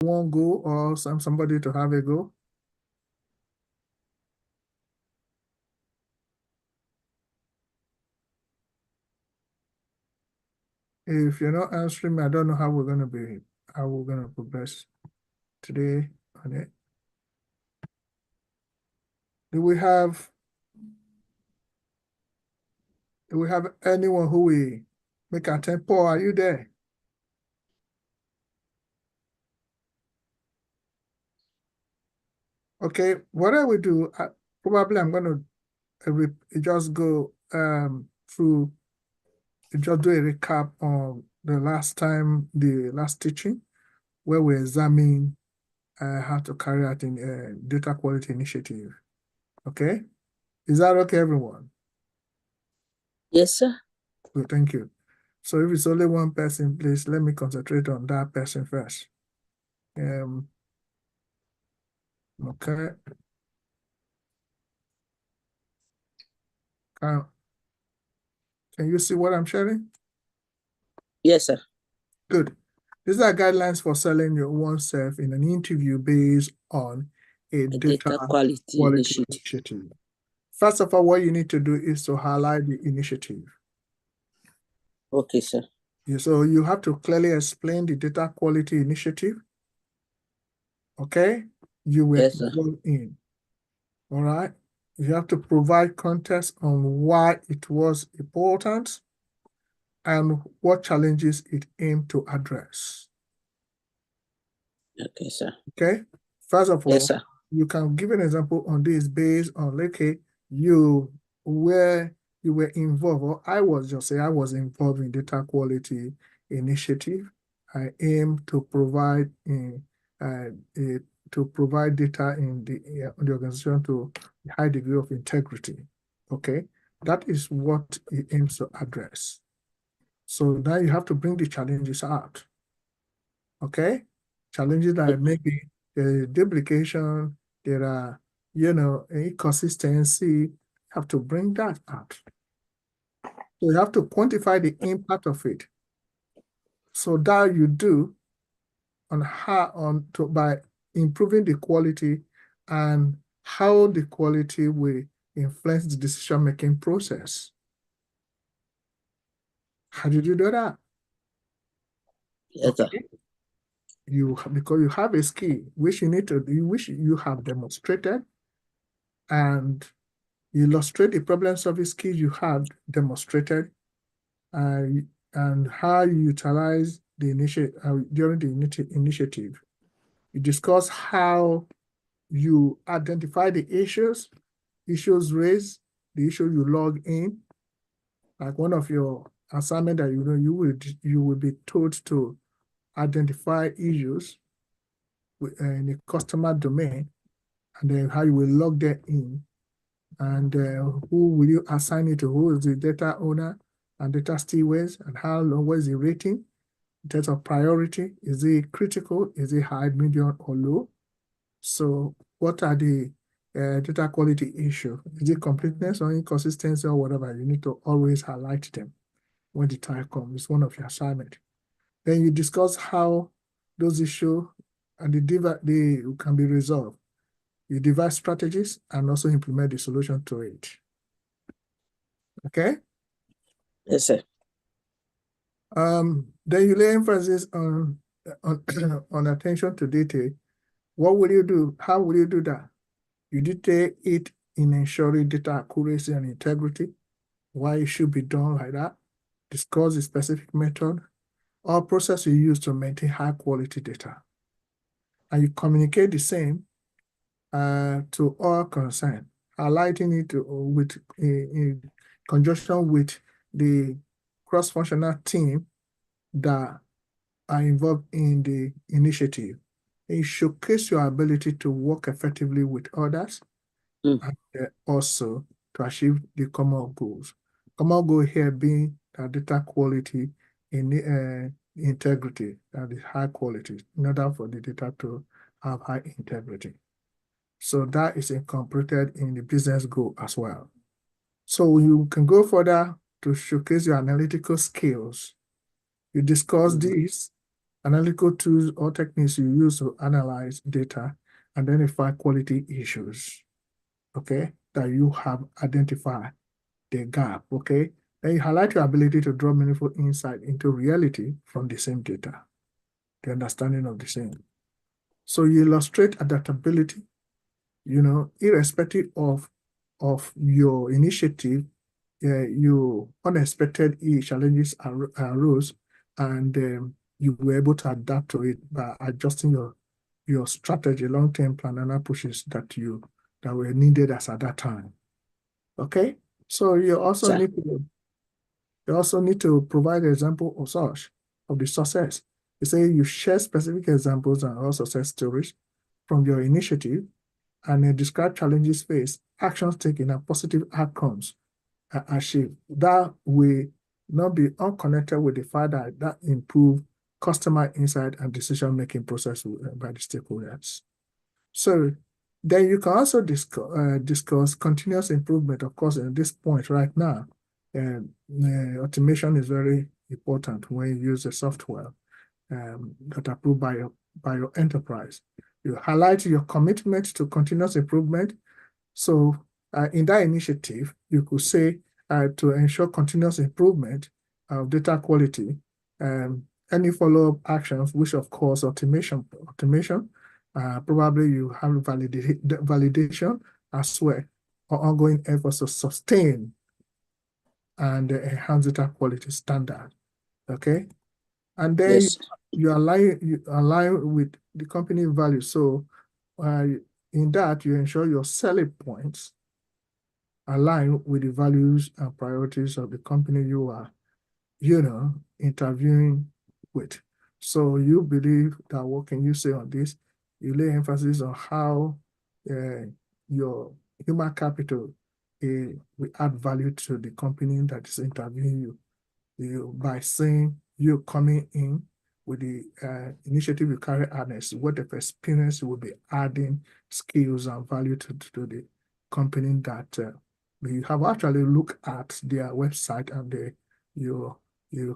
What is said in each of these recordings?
one go or somebody to have a go? If you're not answering me, I don't know how we're gonna progress today on it. Do we have anyone who will make a attempt? Paul, are you there? Okay, what I will do, probably I'm going to just go through, just do a recap on the last teaching, where we examine how to carry out in data quality initiative. Okay, is that okay, everyone? Yes, sir. Good, thank you. So if it's only one person, please let me concentrate on that person first. Okay. Can you see what I'm sharing? Yes, sir. Good. These are guidelines for selling your oneself in an interview based on a data quality initiative. First of all, what you need to do is to highlight the initiative. Okay, sir. So you have to clearly explain the data quality initiative. Okay? You were involved in. All right? You have to provide context on why it was important and what challenges it aimed to address. Okay, sir. Okay? First of all, yes, sir. You can give an example on this based on, okay, you were involved, or I was involved in data quality initiative. I aim to provide data in the organization to a high degree of integrity. Okay, that is what it aims to address. So now you have to bring the challenges out. Okay, challenges that maybe duplication, there are, inconsistency, have to bring that out. So you have to quantify the impact of it. So that you do by improving the quality and how the quality will influence the decision-making process. How did you do that? Yes, sir. Because you have a skill which you have demonstrated, and you illustrate the problem-solving skills you have demonstrated, and how you utilize the during the initiative. You discuss how you identify the issues raised, the issue you log in. Like one of your assignment that you will be told to identify issues in a customer domain, and then how you will log that in, and who will you assign it to, who is the data owner and data stewards, and how long was the rating in terms of priority. Is it critical? Is it high, medium, or low? So what are the data quality issue? Is it completeness or inconsistency or whatever? You need to always highlight them when the time comes. It's one of your assignments. Then you discuss how those issues and they can be resolved. You devise strategies and also implement the solution to it. Okay? Yes, sir. Then you lay emphasis on attention to detail. What will you do? How will you do that? You detail it in ensuring data accuracy and integrity, why it should be done like that. Discuss the specific method or process you use to maintain high quality data. And you communicate the same to all concerned, highlighting it in conjunction with the cross-functional team that are involved in the initiative. It showcases your ability to work effectively with others and also to achieve the common goals. Common goal here being data quality in integrity, that is high quality, in order for the data to have high integrity. So that is incorporated in the business goal as well. So you can go further to showcase your analytical skills. You discuss this analytical tools or techniques you use to analyze data, identify quality issues, okay, that you have identified the gap, okay? Then you highlight your ability to draw meaningful insight into reality from the same data, the understanding of the same. So you illustrate adaptability, irrespective of your initiative, you unexpected challenges arose, and you were able to adapt to it by adjusting your strategy, long-term plan, and pushes that were needed as at that time. Okay, so you also Sir. need to provide an example of the success. You say you share specific examples and all success stories from your initiative, and describe challenges faced, actions taken, and positive outcomes achieved. That will not be unconnected with the fact that improve customer insight and decision-making process by the stakeholders. So then you can also discuss continuous improvement. Of course, at this point right now, automation is very important when you use the software that are approved by your enterprise. You highlight your commitment to continuous improvement. So in that initiative, you could say to ensure continuous improvement of data quality, any follow-up actions, which of course automation, probably you have validation as well, or ongoing efforts to sustain and enhance data quality standard, okay? And then Yes. you align with the company value. So in that, you ensure your selling points align with the values and priorities of the company you are, interviewing with. So you believe that, what can you say on this? You lay emphasis on how your human capital will add value to the company that is interviewing you by saying you coming in with the initiative you carry harness, what of experience you will be adding skills and value to the company that you have actually looked at their website, and you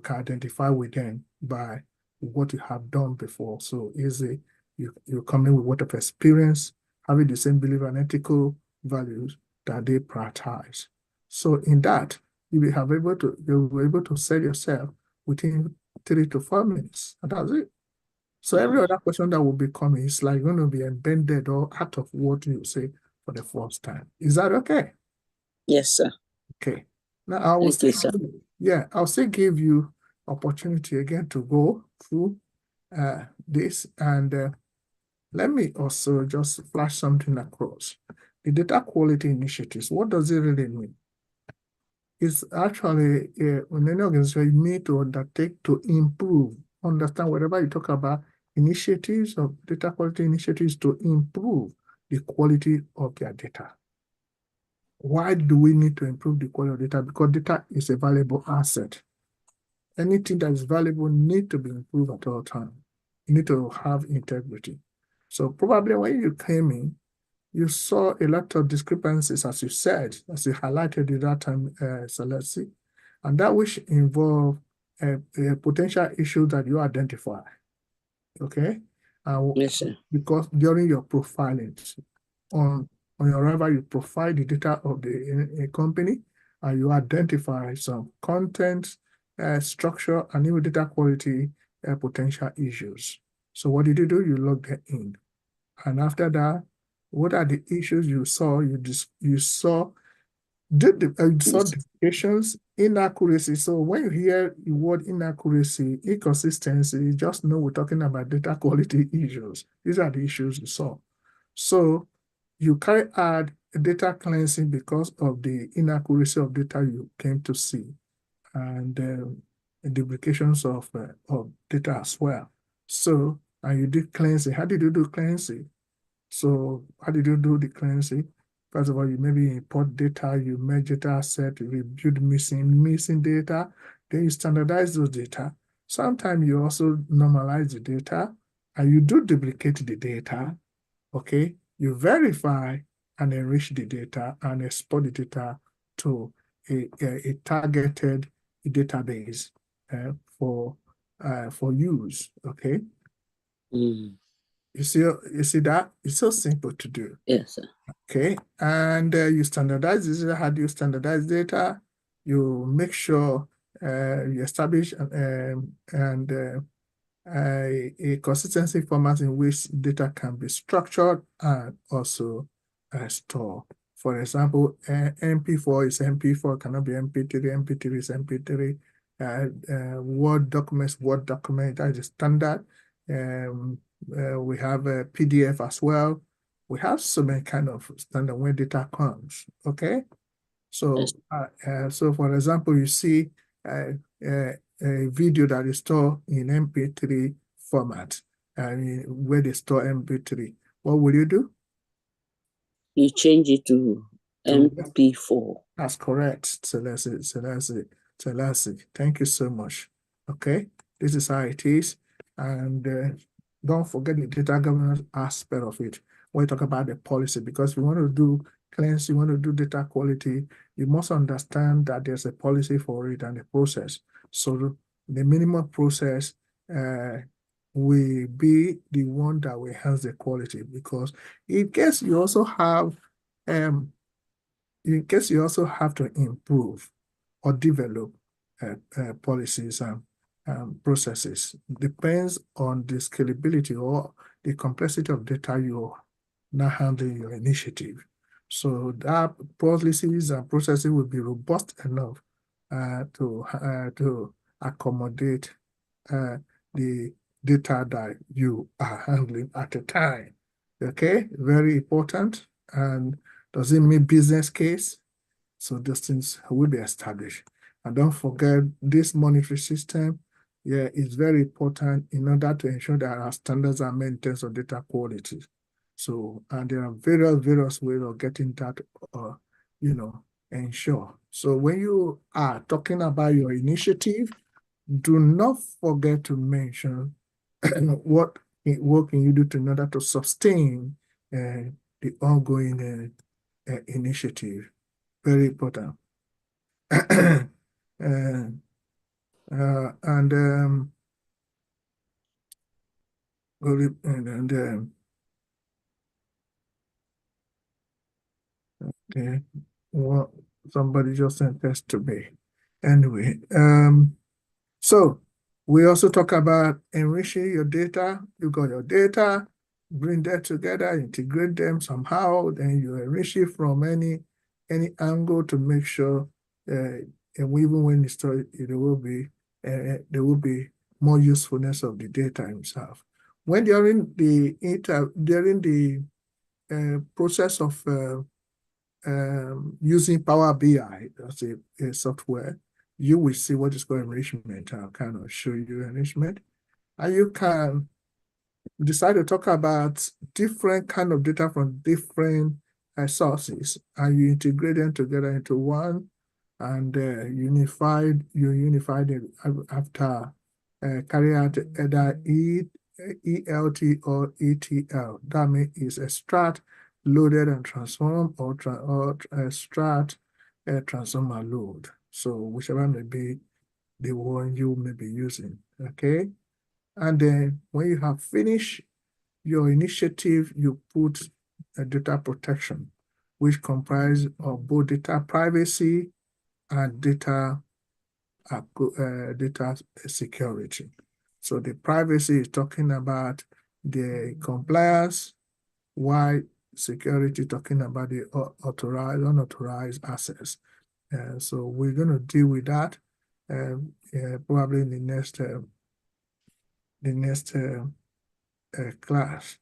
can identify with them by what you have done before. So easy, you come in with what of experience, having the same belief and ethical values that they prioritize. So in that, you'll be able to sell yourself within 3 to 4 minutes, and that's it. So every other question that will be coming is like going to be embedded or out of what you say for the first time. Is that okay? Yes, sir. Okay. Now I will Thank you, sir. I'll still give you opportunity again to go through this, and let me also just flash something across. The data quality initiatives, what does it really mean? It's actually in any organization you need to undertake to improve, understand whatever you talk about initiatives of data quality initiatives to improve the quality of their data. Why do we need to improve the quality of data? Because data is a valuable asset. Anything that is valuable needs to be improved at all times. You need to have integrity. So probably when you came in, you saw a lot of discrepancies, as you said, as you highlighted at that time, Celeste, and that which involve a potential issue that you identify, okay? Yes, sir. Because during your profiling, on your arrival, you profile the data of the company, and you identify some content, structure, and even data quality potential issues. So what did you do? You log them in. And after that, what are the issues you saw? You saw duplications, inaccuracy. So when you hear the word inaccuracy, inconsistency, you just know we're talking about data quality issues. These are the issues you saw. So you carry out data cleansing because of the inaccuracy of data you came to see, and duplications of data as well. So, and you did cleansing. How did you do cleansing? So how did you do the cleansing? First of all, you maybe import data, you merge data set, you rebuild missing data, then you standardize those data. Sometimes you also normalize the data, and you do duplicate the data, okay? You verify and enrich the data and export the data to a targeted database for for use. Okay. Mm. You see that? It's so simple to do. Yes, sir. Okay. And you standardize this. How do you standardize data? You make sure you establish and a consistency format in which data can be structured and also stored. For example, MP4 is MP4, cannot be MP3, MP3 is MP3. Word documents, Word document, that is standard. We have a PDF as well. We have so many kind of standard when data comes, okay? Yes. So for example, you see uh, a video that is stored in MP3 format, and where they store MP3. What will you do? You change it to To MP4. That's correct, Celeste. Thank you so much. Okay, this is how it is. And don't forget the data governance aspect of it when you talk about the policy, because you want to do cleanse, you want to do data quality, you must understand that there's a policy for it and a process. So the minimum process will be the one that will enhance the quality, because in case you also have um, to improve or develop policies and processes. Depends on the scalability or the complexity of data you're now handling your initiative. So that policies and processes will be robust enough to accommodate the data that you are handling at a time. Okay, very important. And does it mean business case? So those things will be established. And don't forget this monetary system, yeah, is very important in order to ensure that our standards are met in terms of data quality. So, and there are various ways of getting that, uh, ensure. So when you are talking about your initiative, do not forget to mention what work can you do in order to sustain the ongoing initiative. Very important. uh, and and okay, well, somebody just sent this to me. Anyway, so we also talk about enriching your data. You got your data, bring that together, integrate them somehow, then you enrich it from any angle to make sure and even when you store it, there will be more usefulness of the data itself. When during the process of using Power BI as a software, you will see what is called enrichment. I'll kind of show you enrichment. And you can decide to talk about different kind of data from different sources, and you integrate them together into one, and you unified it after carry out either ELT or ETL. That means it's extract, loaded and transform, or extract, transform and load. So whichever may be the one you may be using, okay? And then when you have finished your initiative, you put a data protection, which comprise of both data privacy and data security. So the privacy is talking about the compliance, while security talking about the authorized, unauthorized access. So we're going to deal with that probably in the next class.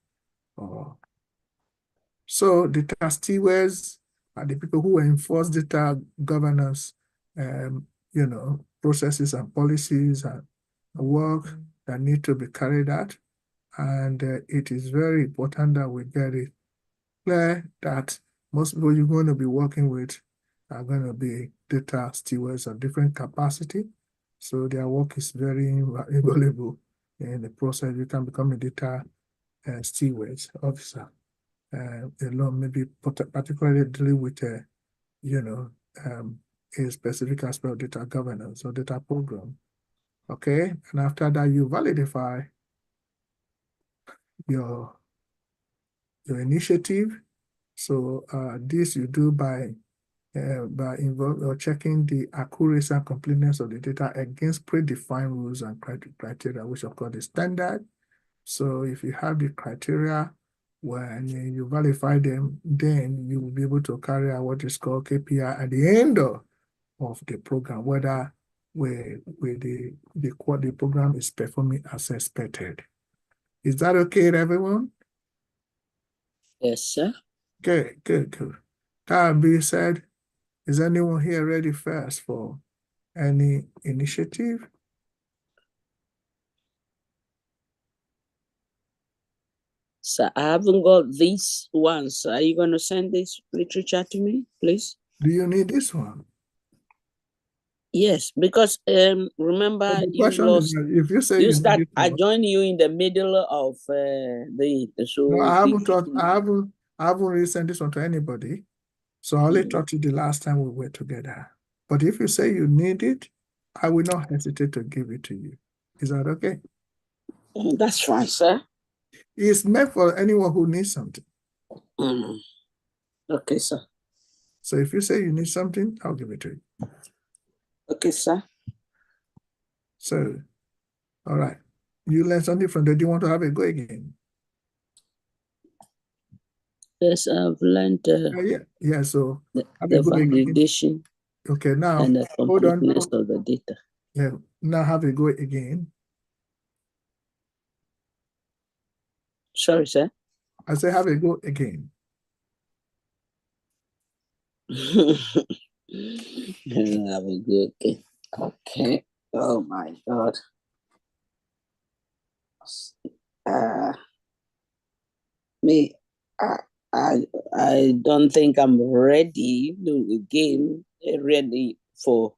So data stewards are the people who enforce data governance, processes and policies and work that need to be carried out. And it is very important that we get it clear that most people you're going to be working with are going to be data stewards of different capacity. So their work is very invaluable in the process. You can become a data steward officer alone, maybe particularly dealing with you know, um, a specific aspect of data governance or data program. Okay, and after that, you validify your initiative. So this you do by checking the accuracy and completeness of the data against predefined rules and criteria, which of course is standard. So if you have the criteria, when you verify them, then you will be able to carry out what is called KPI at the end of the program, whether the program is performing as expected. Is that okay, everyone? Yes, sir. Good. That being said, is anyone here ready first for any initiative? So I haven't got these ones. Are you going to send this literature to me, please? Do you need this one? Yes, because remember But the you question is, lost. if you say You you need start. this I one, joined you in the middle of no, so the I haven't really sent this one to anybody. So I only talked to you the last time we were together. But if you say you need it, I will not hesitate to give it to you. Is that okay? That's fine, sir. It's meant for anyone who needs something. Okay, sir. So if you say you need something, I'll give it to you. Okay, sir. So, all right. You learned something from that. Do you want to have a go again? Yes, I've learned yeah. So have a the go again. validation. Okay, now And the hold on. completeness of the data. Yeah, now have a go again. Sorry, sir. I say have a go again. Have a good day. Okay. Oh my God. Me, I don't think I'm ready again, ready for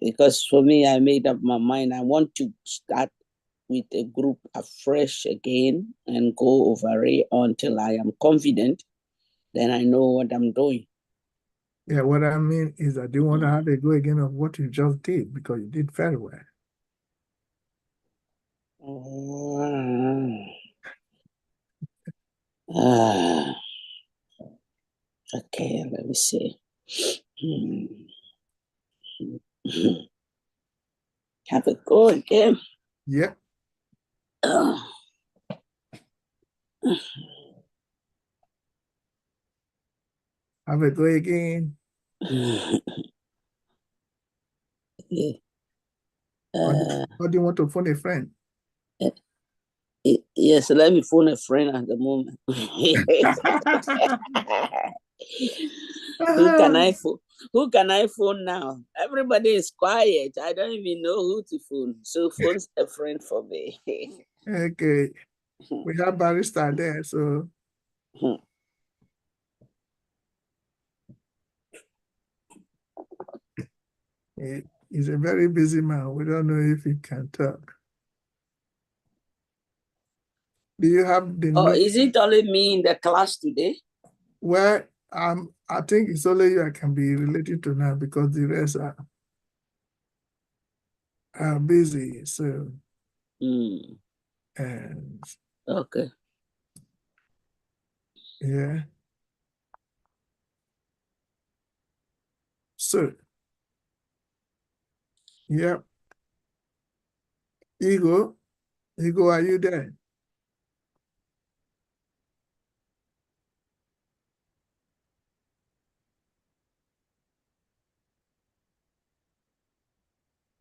because for me, I made up my mind. I want to start with a group afresh again and go over it until I am confident. Then I know what I'm doing. Yeah, what I mean is I do want to have a go again of what you just did because you did very well. Okay, let me see. Have a go again. Yep. Have a go again. Yeah. Or do you want to phone a friend? Yes, let me phone a friend at the moment. Who can I phone now? Everybody is quiet. I don't even know who to phone. So phone a friend for me. Okay. We have barrister there, so he's a very busy man. We don't know if he can talk. Do you have the note? Is it only me in the class today? Well, I think it's only you I can be related to now because the rest are busy. So and Okay. yeah. So yeah. Ego, are you there?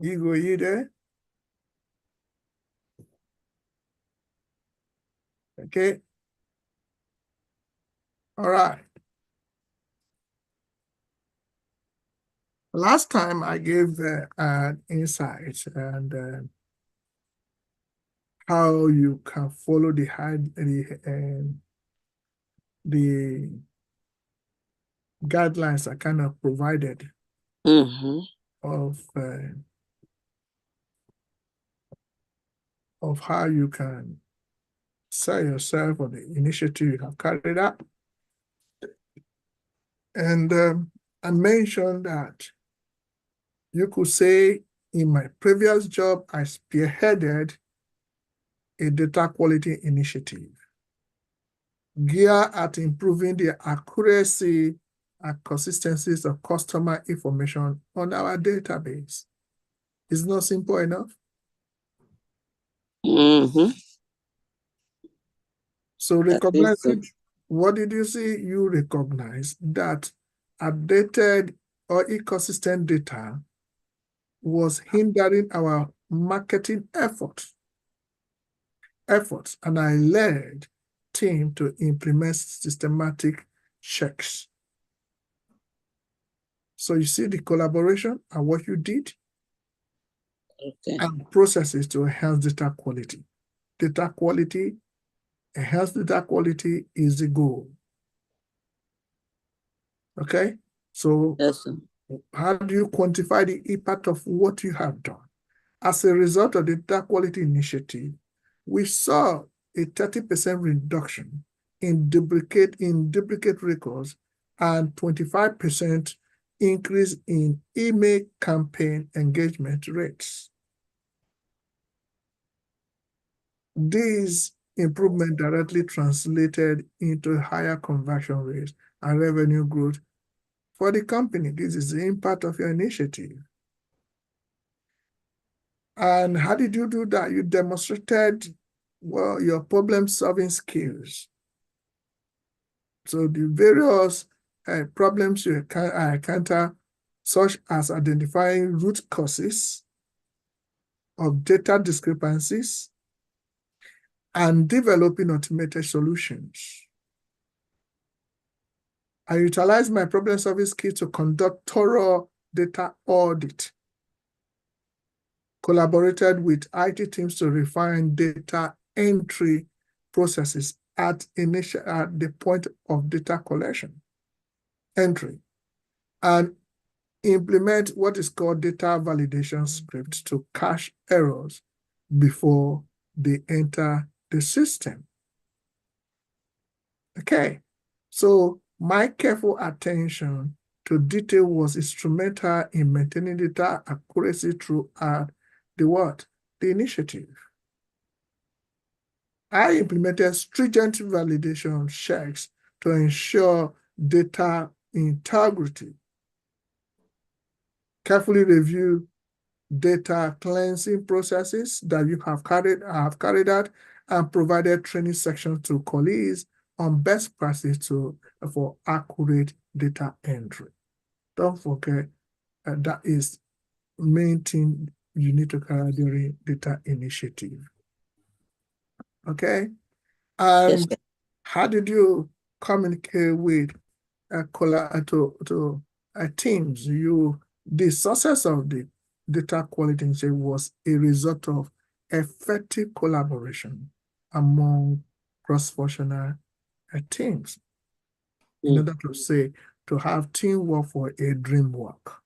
Ego, are you there? Okay. All right. Last time I gave an insight and how you can follow the guidelines are kind of provided of how you can sell yourself or the initiative you have carried out. And I mentioned that you could say In my previous job, I spearheaded a data quality initiative geared at improving the accuracy and consistencies of customer information on our database. It's not simple enough. Mm-hmm. So recognizing, what did you see? You recognize that updated or inconsistent data was hindering our marketing efforts, and I led team to implement systematic checks. So you see the collaboration and what you did, and processes to enhance data quality. Data quality, enhanced data quality is the goal. Okay, so yes, sir. How do you quantify the impact of what you have done? As a result of the data quality initiative, we saw a 30% reduction in duplicate records and 25% increase in email campaign engagement rates. These improvements directly translated into higher conversion rates and revenue growth for the company. This is the impact of your initiative. And how did you do that? You demonstrated, well, your problem-solving skills. So the various problems you encounter, such as identifying root causes of data discrepancies and developing automated solutions. I utilized my problem-solving skills to conduct thorough data audit, collaborated with IT teams to refine data entry processes at the point of data collection, entry, and implement what is called data validation scripts to catch errors before they enter the system. Okay, so my careful attention to detail was instrumental in maintaining data accuracy throughout the initiative. I implemented stringent validation checks to ensure data integrity, carefully review data cleansing processes that you have carried out, and provided training sections to colleagues on best practices for accurate data entry. Don't forget that is main thing you need to carry during data initiative. Okay? And Yes, how did you communicate with teams? The success of the data quality initiative was a result of effective collaboration among cross-functional teams. In order to have teamwork for a dream work,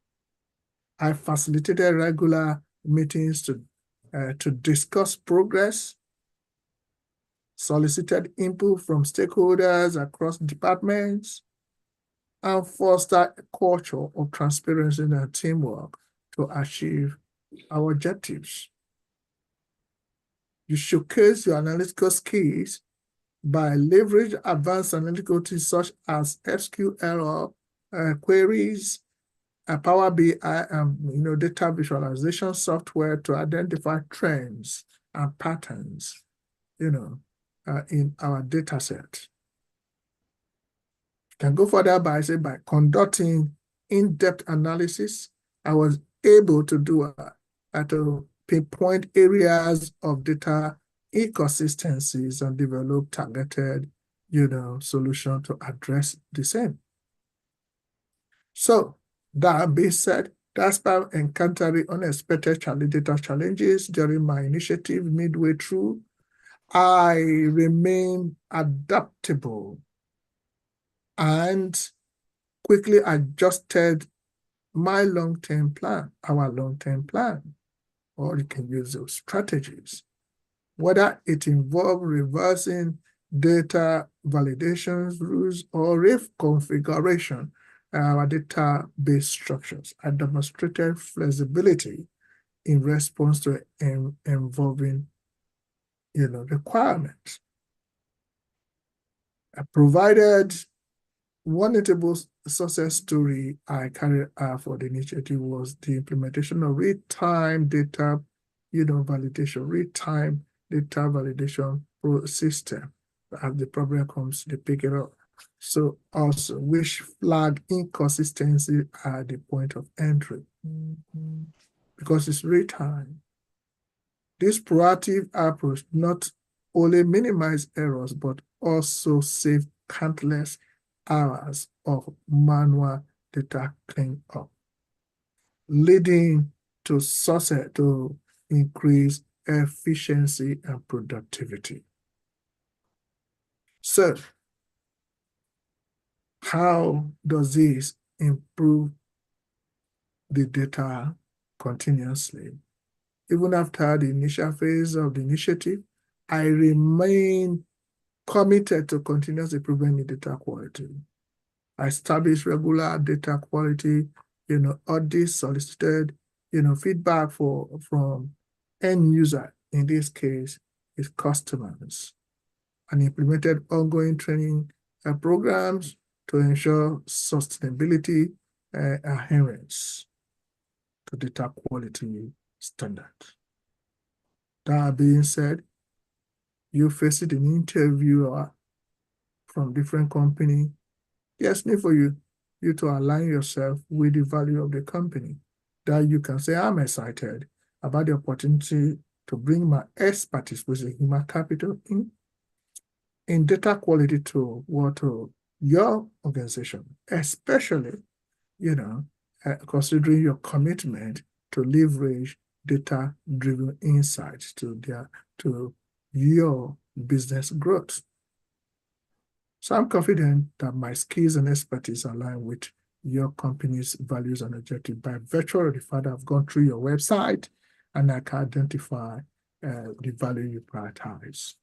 I facilitated regular meetings to discuss progress, solicited input from stakeholders across departments, and foster a culture of transparency and teamwork to achieve our objectives. You showcase your analytical skills by leveraging advanced analytical tools such as SQL queries, Power BI, and data visualization software to identify trends and patterns, in our data set. You can go further by conducting in-depth analysis. I was able to to pinpoint areas of data inconsistencies and develop targeted, solution to address the same. So that being said, despite encountering unexpected data challenges during my initiative midway through, I remain adaptable and quickly adjusted our long-term plan, or you can use those strategies. Whether it involves reversing data validations rules or reconfiguration our database structures, I demonstrated flexibility in response to evolving, requirements. I provided one notable success story I carried out for the initiative was the implementation of real-time data, validation, real-time data validation system. As the problem comes, they pick it up. So also, which flag inconsistency at the point of entry, because it's real-time. This proactive approach not only minimizes errors, but also saves countless hours of manual data cleanup, leading to success to increase efficiency and productivity. So, how does this improve the data continuously? Even after the initial phase of the initiative, I remain committed to continuous improvement in data quality. I establish regular data quality, audits, solicited, feedback from end user, in this case, is customers, and implemented ongoing training programs to ensure sustainability adherence to data quality standards. That being said, you face it an interviewer from different company. Yes, need for you to align yourself with the value of the company, that you can say, I'm excited about the opportunity to bring my expertise, which is human capital, in data quality to your organization, especially, considering your commitment to leverage data-driven insights to your business growth. So I'm confident that my skills and expertise align with your company's values and objectives by virtue of the fact that I've gone through your website and I can identify the value you prioritize.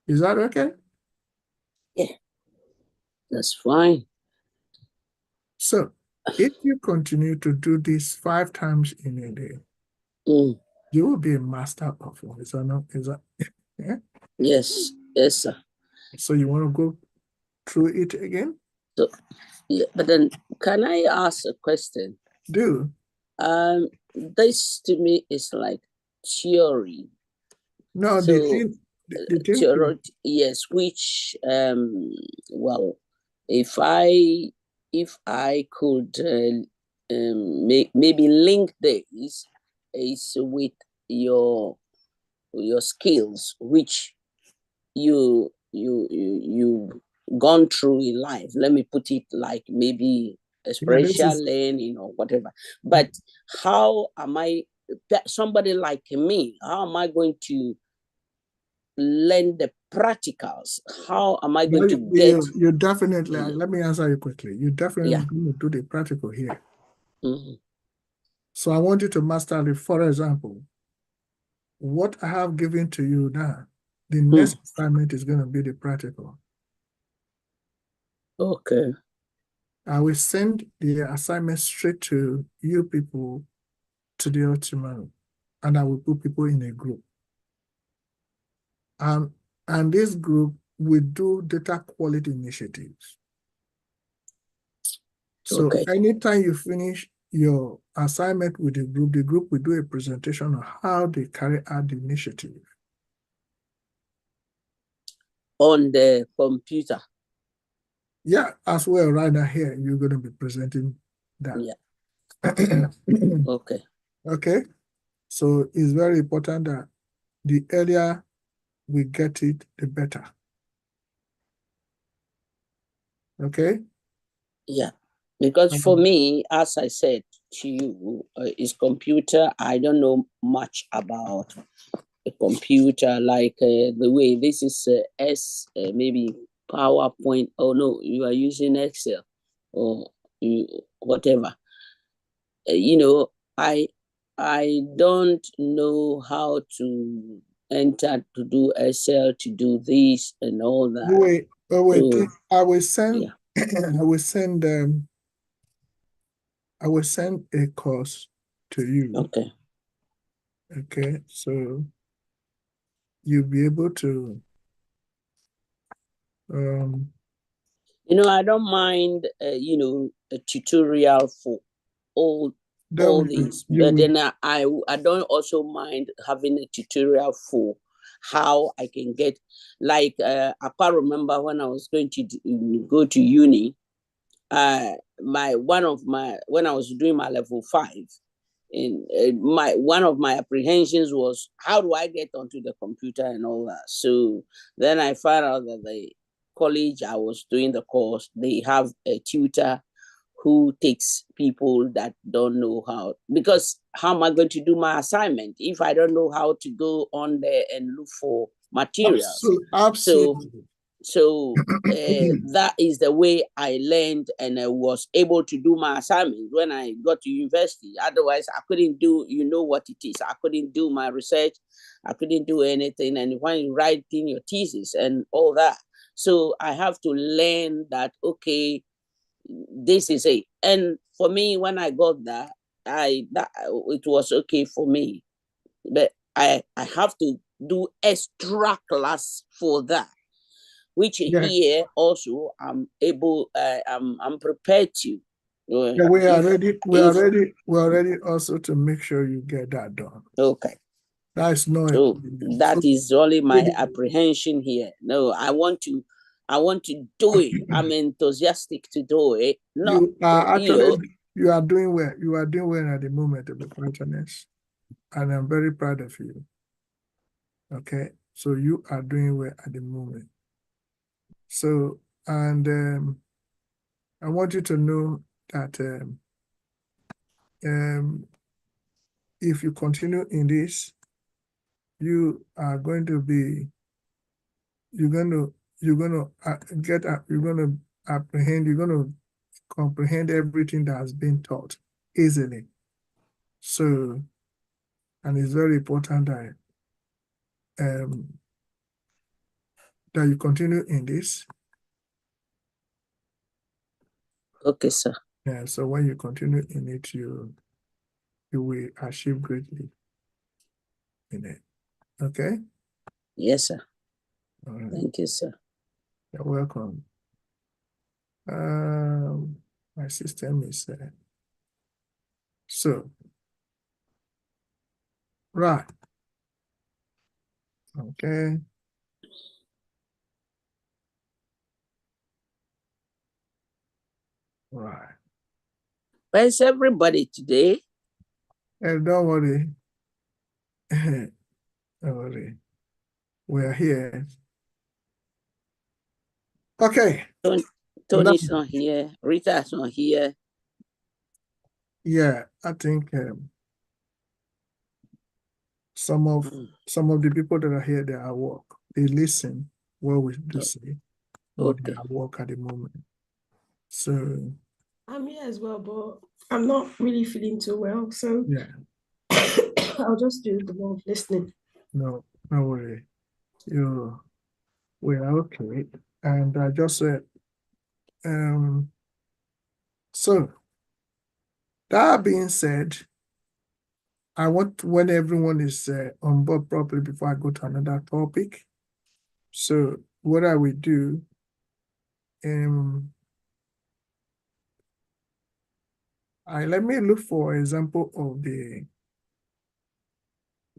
Is that okay? Yeah, that's fine. So if you continue to do this 5 times in a day, you will be a master of it. Is that yeah? Yes, sir. So you want to go through it again? So, yeah, but then can I ask a question? Do. This to me is like theory. No, so, the thing theory, yes, which well, if I could maybe link this is with your skills, which you gone through in life. Let me put it like maybe experiential learning or whatever. But how am I, somebody like me, how am I going to learn the practicals? How am I going to get? You definitely, let me answer you quickly. You definitely going to do the practical here. So I want you to master it. For example, what I have given to you now, the next assignment is going to be the practical. Okay. I will send the assignment straight to you people to the tomorrow, and I will put people in a group. And this group will do data quality initiatives. So anytime you finish your assignment with the group will do a presentation on how they carry out the initiative. On the computer? Yeah, as well, right now here, you're going to be presenting that. Yeah. Okay. Okay. So it's very important that the earlier we get it, the better. Okay? Yeah. Because for me, as I said to you, is computer. I don't know much about a computer, like the way this is maybe PowerPoint. Oh no, you are using Excel or whatever. I don't know how to enter to do Excel, to do this and all that. Wait, I will send. Yeah. I will send a course to you. Okay. Okay, so you'll be able to I don't mind a tutorial for all these, but then I don't also mind having a tutorial for how I can get, like I can't remember when I was going to go to uni. When I was doing my level 5, in one of my apprehensions was, how do I get onto the computer and all that. So then I found out that the college I was doing the course, they have a tutor who takes people that don't know how, because how am I going to do my assignment if I don't know how to go on there and look for materials? Absolutely. So that is the way I learned, and I was able to do my assignment when I got to university. Otherwise, I couldn't do, what it is. I couldn't do my research. I couldn't do anything. And when you write in your thesis and all that, so I have to learn that, okay, this is it. And for me, when I got that, it was okay for me. But I have to do extra class for that, which here also I'm able, I'm prepared to. Yeah, we're ready also to make sure you get that done. Okay. That's no. So that is only my apprehension here. No, I want to do it. I'm enthusiastic to do it. Not, you are actually you are doing well. You are doing well at the moment, to be quite honest. And I'm very proud of you. Okay, so you are doing well at the moment. So, and I want you to know that if you continue in this, you are going to be, you're going to apprehend, you're going to comprehend everything that has been taught easily. So, and it's very important that that you continue in this. Okay, sir. Yeah, so when you continue in it, you will achieve greatly in it. Okay? Yes, sir. All right. Thank you, sir. You're welcome. My system is so right. Okay. Right. Where's everybody today? And don't worry. Don't worry. We're here. Okay. Tony's not here. Rita's not here. Yeah, I think some of the people that are here, they are at work. They listen what we do say, but they are at work at the moment. So I'm here as well, but I'm not really feeling too well. So yeah, I'll just do the more listening. no worry. We are okay. And I just said, so that being said, I want when everyone is on board properly before I go to another topic. So what I will do, let me look for example of the.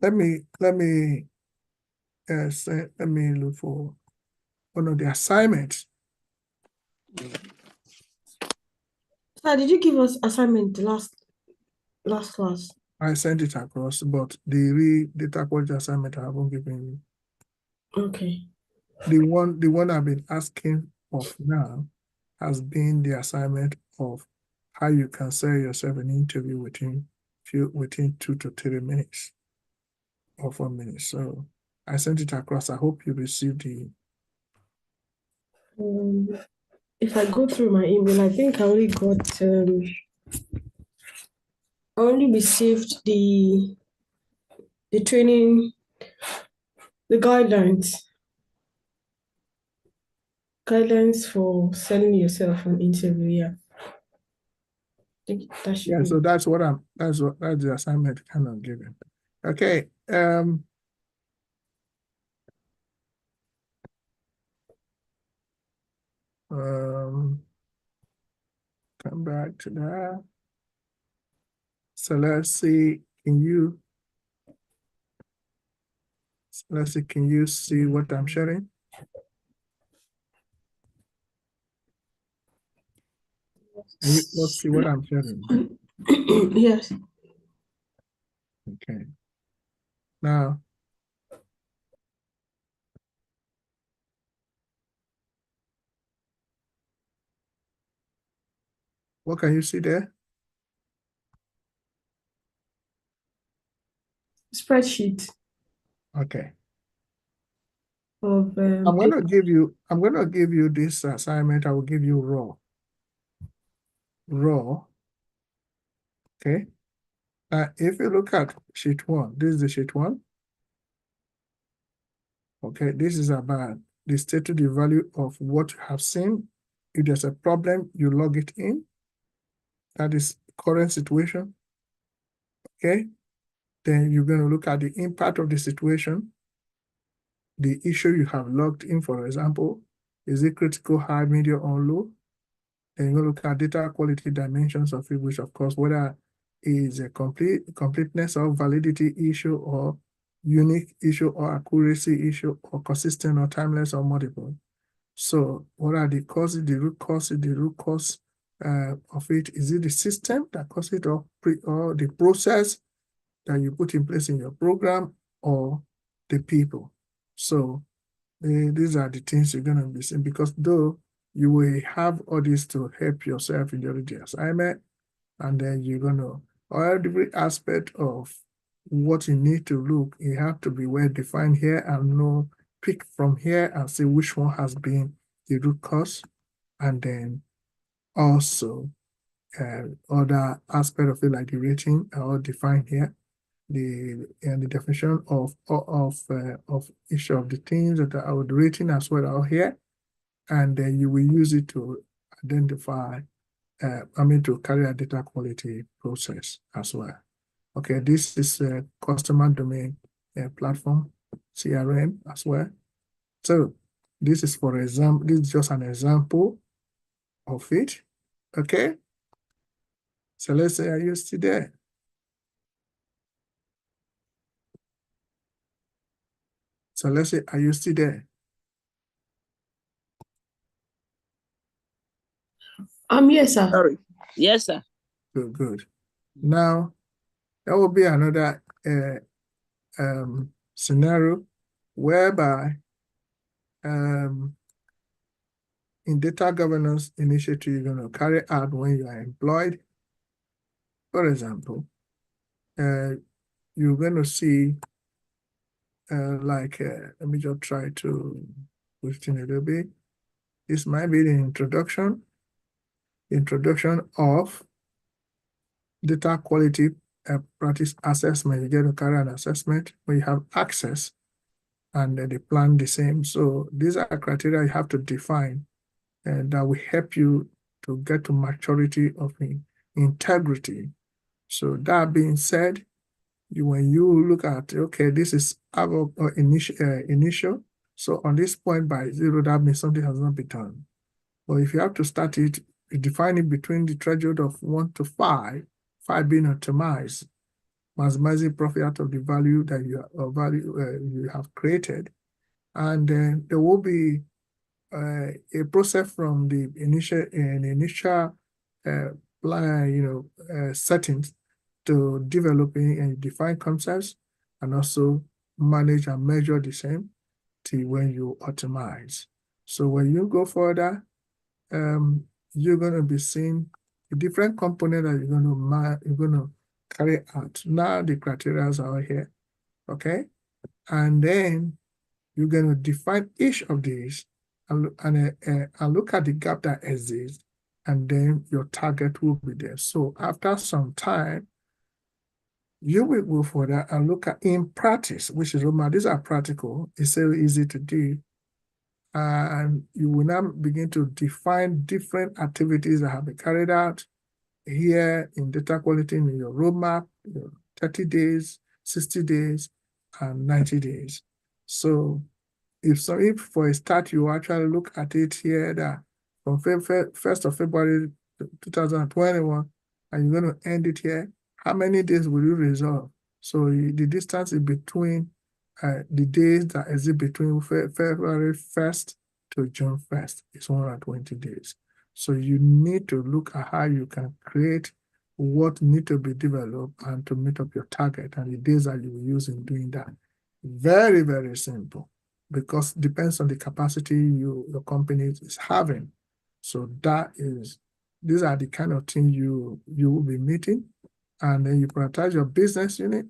Let me look for one of the assignments. Sir, did you give us assignment last class? I sent it across, but the data quality assignment I haven't given you. Okay. The one I've been asking of now has been the assignment of how you can sell yourself an interview within 2 to 3 minutes or 4 minutes. So I sent it across. I hope you received the. If I go through my email, I think I only got. I only received the training, the guidelines for selling yourself an interview. Yeah. I think that should Yeah, so that's the assignment kind of given. Okay. Come back to that. So let's see, can you see what I'm sharing? Let's see what I'm sharing. Yes. Okay. Now, what can you see there? Spreadsheet Okay. of I'm gonna give you this assignment. I will give you raw. Okay. If you look at sheet 1, this is the sheet 1. Okay, this is about the state of the value of what you have seen. If there's a problem, you log it in. That is current situation. Okay. Then you're going to look at the impact of the situation. The issue you have logged in, for example, is it critical, high, medium, or low? Then you look at data quality dimensions of it, which of course, whether is a completeness or validity issue or unique issue or accuracy issue or consistent or timeless or multiple. So what are the causes, the root cause of it? Is it the system that causes it or the process that you put in place in your program or the people? So these are the things you're going to be seeing, because though you will have all this to help yourself in your assignment, and then you're going to, every aspect of what you need to look, you have to be well defined here and know, pick from here and see which one has been the root cause, and then also other aspect of it, like the rating, are all defined here. The definition of each of the things that are the rating as well are here, and then you will use it to identify, to carry a data quality process as well. Okay, this is a customer domain platform, CRM as well. So this is, for example, this is just an example of it. Okay. So let's say, are you still there? So let's say, are you still there? Yes, sir. Sorry. Yes, sir. Good, good. Now, that will be another scenario whereby in data governance initiative you're going to carry out when you are employed. For example, you're going to see let me just try to push it in a little bit. This might be the introduction of data quality practice assessment. You get to carry an assessment when you have access, and the plan the same. So these are criteria you have to define, and that will help you to get to maturity of integrity. So that being said, when you look at, okay, this is our initial. So on this point by 0, that means something has not been done. But if you have to start it, you define it between the threshold of 1 to 5, 5 being optimized, maximizing profit out of the value that you have created. And then there will be a process from the initial plan, settings to developing and define concepts, and also manage and measure the same till when you optimize. So when you go further, you're going to be seeing a different component that you're going to carry out. Now the criteria are here, okay? And then you're going to define each of these and look at the gap that exists, and then your target will be there. So after some time, you will go further and look at in practice, which is, these are practical, it's so easy to do. And you will now begin to define different activities that have been carried out here in data quality in your roadmap, 30 days, 60 days, and 90 days. So if for a start you actually look at it here that from 1st of February 2021, and you're going to end it here, how many days will you resolve? So the distance is between the days that exist between February 1st to June 1st is 120 days. So you need to look at how you can create what need to be developed and to meet up your target and the days that you will use in doing that. Very, very simple, because it depends on the capacity your company is having. So these are the kind of things you will be meeting, and then you prioritize your business unit,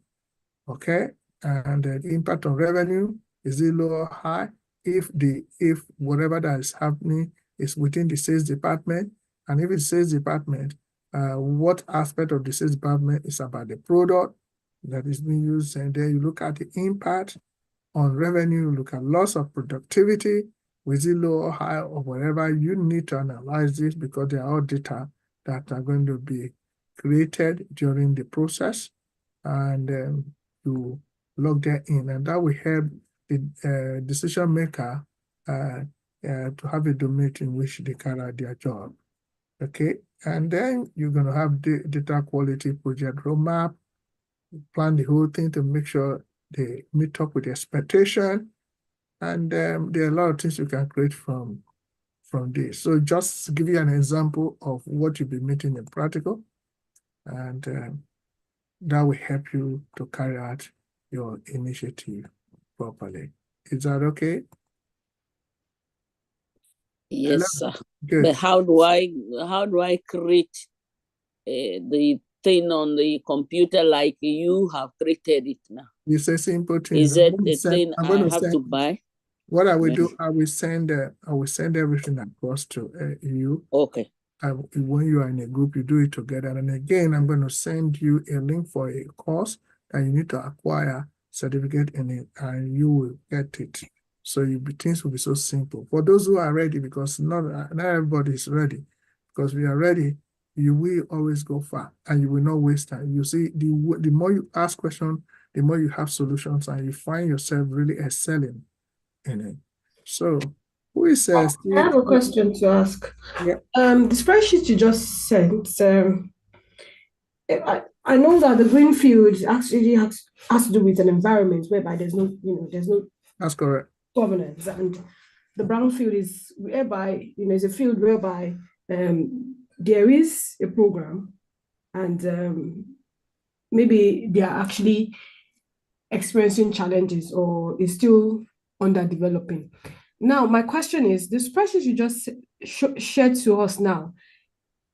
okay? And the impact on revenue, is it low or high? If whatever that is happening is within the sales department, and if it's sales department, what aspect of the sales department is about the product that is being used, and then you look at the impact on revenue, look at loss of productivity, is it low or high or whatever. You need to analyze this because they are all data that are going to be created during the process, and you log that in, and that will help the decision maker to have a domain in which they carry out their job. Okay, and then you're going to have the data quality project roadmap, plan the whole thing to make sure they meet up with the expectation, and there are a lot of things you can create from this. So just to give you an example of what you'll be meeting in practical, and that will help you to carry out your initiative properly. Is that okay? Yes, sir. Good. But how do I create the thing on the computer like you have created it now? It's a simple thing. Is it the thing I have to buy? What I will do, I will send everything across to you. Okay. When you are in a group, you do it together. And again, I'm going to send you a link for a course that you need to acquire certificate in it, and you will get it. So things will be so simple. For those who are ready, because not everybody is ready, because we are ready, you will always go far and you will not waste time. You see, the more you ask questions, the more you have solutions, and you find yourself really excelling in it. So who is I have a question to ask. Yeah. The spreadsheet you just sent, I know that the green field actually has to do with an environment whereby there's no That's correct. governance, and the brown field is whereby is a field whereby there is a program, and maybe they are actually experiencing challenges or is still under developing. Now, my question is, the spreadsheet you just shared to us now,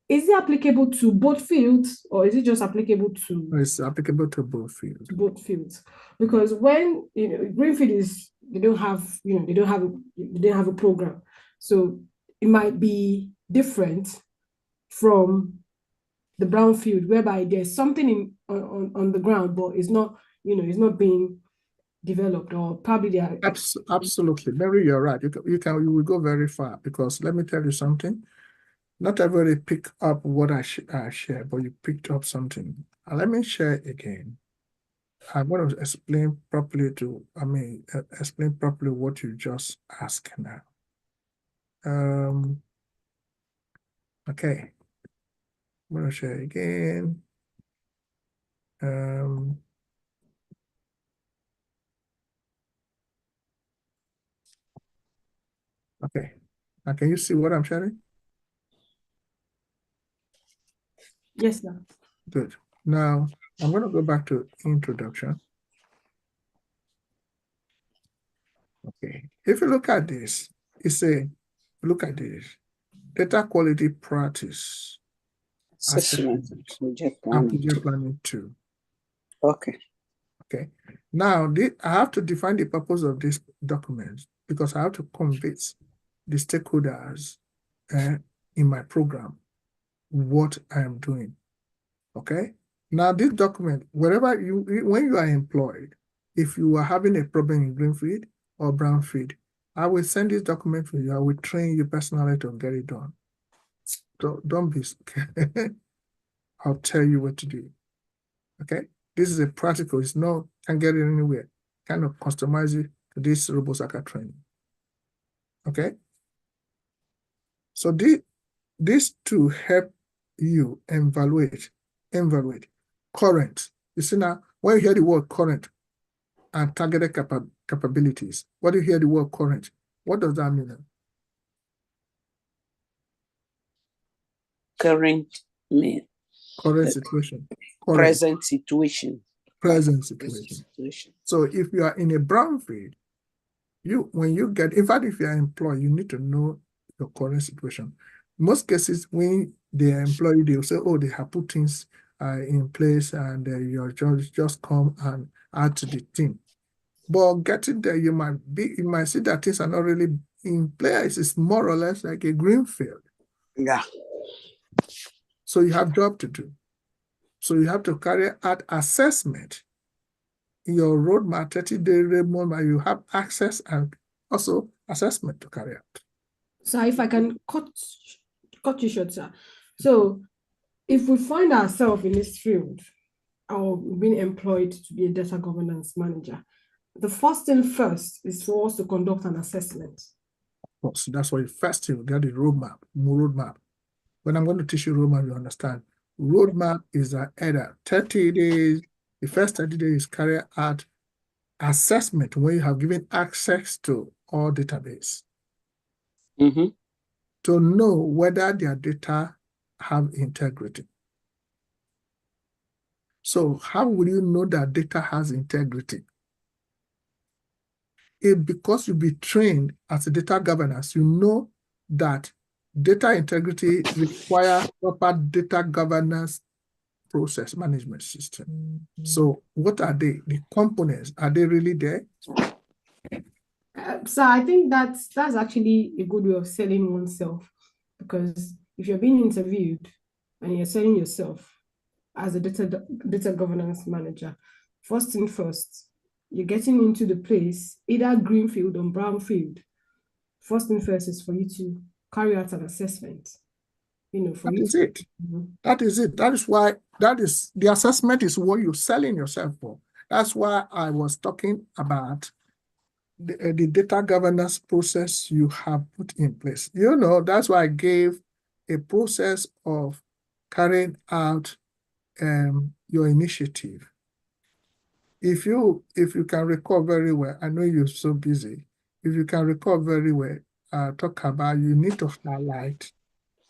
is it applicable to both fields, or is it just applicable to? It's applicable to both fields. Both fields, because when greenfield is they don't have a program, so it might be different from the brown field, whereby there's something on the ground, but it's not being developed, or probably they are. Absolutely, Mary, you're right. You will go very far, because let me tell you something. Not everybody pick up what I share, but you picked up something. Let me share again. I'm going to explain properly explain properly what you just asked now. Okay. I'm going to share again. Okay. Now, can you see what I'm sharing? Yes, sir. Good. Now, I'm going to go back to introduction. Okay. If you look at this, look at this. Data quality practice. Assessment. Project planning 2. Okay. Okay. Now, I have to define the purpose of this document, because I have to convince the stakeholders in my program what I am doing. Okay. Now, this document, when you are employed, if you are having a problem in greenfield or brownfield, I will send this document for you. I will train you personally to get it done. Don't be scared. I'll tell you what to do. Okay. this is a practical, it's not, can't get it anywhere. Kind of customize it to this RoboSACA training. Okay? So this to help you evaluate current. You see now, when you hear the word current and targeted capabilities, what do you hear the word current? What does that mean? Current mean Current situation. Present situation. Present situation. So if you are in a brownfield, when you get, in fact, if you are employed, you need to know your current situation. In most cases, when they employ you, they'll say, oh, they have put things in place and you're just come and add to the team. But getting there, you might see that things are not really in place. It's more or less like a green field. Yeah. So you have job to do. So you have to carry out assessment. In your roadmap, 30-day roadmap, you have access and also assessment to carry out. So if I can cut you short, sir. So if we find ourselves in this field or being employed to be a data governance manager, the first thing first is for us to conduct an assessment. Of course, that's why first you get the roadmap. When I'm going to teach you roadmap, you understand. Roadmap is either 30 days, the first 30 days carry out assessment when you have given access to all database to know whether their data have integrity. So how will you know that data has integrity? Because you be trained as a data governance, you know that data integrity requires proper data governance process management system. So what are they? The components, are they really there? So I think that's actually a good way of selling oneself, because if you're being interviewed and you're selling yourself as a data governance manager, first thing first, you're getting into the place, either greenfield or brownfield. First thing first is for you to carry out an assessment. That is it. That is it. That is why the assessment is what you're selling yourself for. That's why I was talking about the data governance process you have put in place. That's why I gave a process of carrying out your initiative. If you can recall very well, I know you're so busy. If you can recall very well, talk about, you need to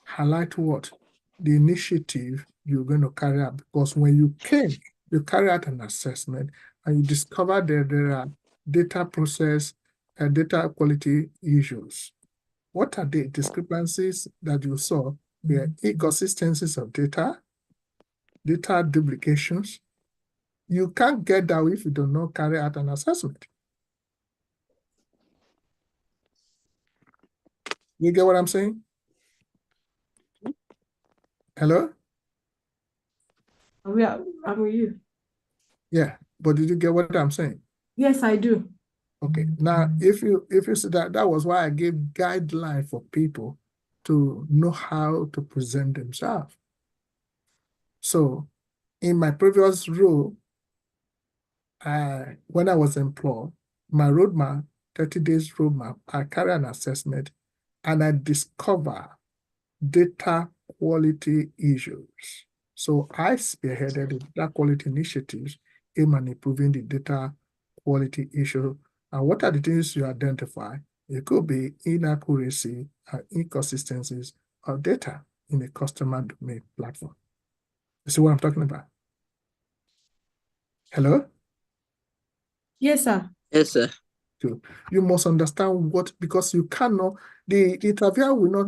highlight what? The initiative you're going to carry out. Because when you came, you carry out an assessment and you discover that there are data process and data quality issues. What are the discrepancies that you saw? Were inconsistencies of data duplications. You can't get that if you do not carry out an assessment. You get what I'm saying? Hello? I'm with you. Yeah, but did you get what I'm saying? Yes, I do. Okay, now if you see that was why I gave guidelines for people to know how to present themselves. So in my previous role, when I was employed, my roadmap, 30 days roadmap, I carry an assessment and I discover data quality issues. So I spearheaded the data quality initiatives aimed at improving the data quality issue. And what are the things you identify? It could be inaccuracy and inconsistencies of data in a customer domain platform. You see what I'm talking about? Hello? Yes, sir. Yes, sir. You must understand because you cannot, the interviewer will not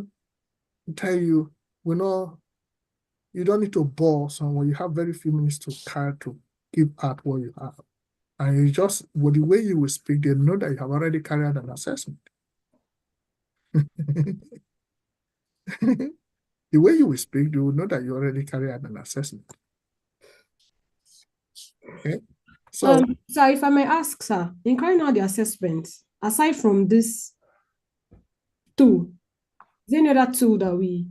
tell you, you don't need to bore someone. You have very few minutes to give out what you have. And you just, with the way you will speak, they know that you have already carried out an assessment. The way you will speak, they will know that you already carried out an assessment. Okay? So if I may ask, sir, in carrying out the assessment, aside from this tool, is there any other tool that we